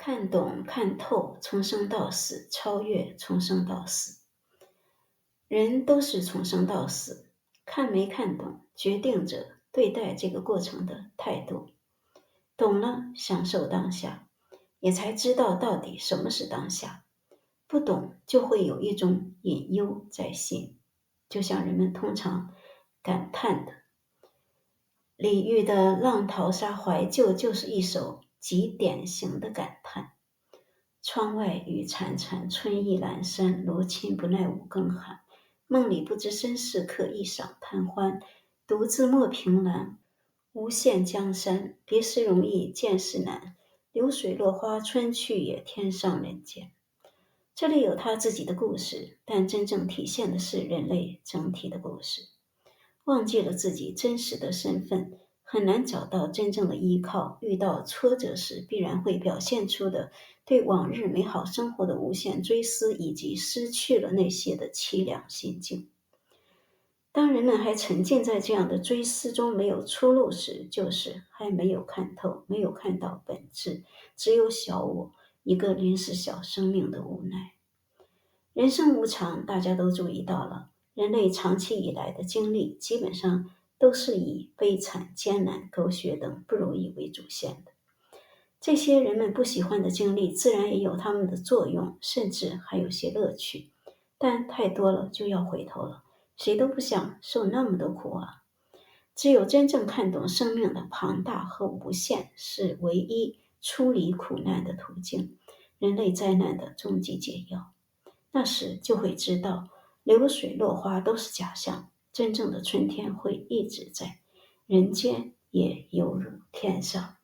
看懂看透，从生到死，超越从生到死。人都是从生到死，看没看懂，决定着对待这个过程的态度。懂了，享受当下，也才知道到底什么是当下。不懂就会有一种隐忧在心，就像人们通常感叹的，李煜的《浪淘沙怀旧》就是一首极典型的感叹。窗外雨潺潺，春意阑珊，罗衾不耐五更寒。梦里不知身是客，一晌贪欢。独自莫凭栏，无限江山。别时容易见时难，流水落花春去也，天上人间。这里有他自己的故事，但真正体现的是人类整体的故事。忘记了自己真实的身份，很难找到真正的依靠，遇到挫折时必然会表现出的对往日美好生活的无限追思，以及失去了那些的凄凉心境。当人们还沉浸在这样的追思中没有出路时，就是还没有看透，没有看到本质，只有小我一个临时小生命的无奈。人生无常，大家都注意到了，人类长期以来的经历基本上都是以悲惨、艰难、狗血等不如意为主线的。这些人们不喜欢的经历自然也有他们的作用，甚至还有些乐趣，但太多了就要回头了，谁都不想受那么多苦啊。只有真正看懂生命的庞大和无限，是唯一出离苦难的途径，人类灾难的终极解药。那时就会知道，流水落花都是假象，真正的春天会一直在，人间也犹如天上。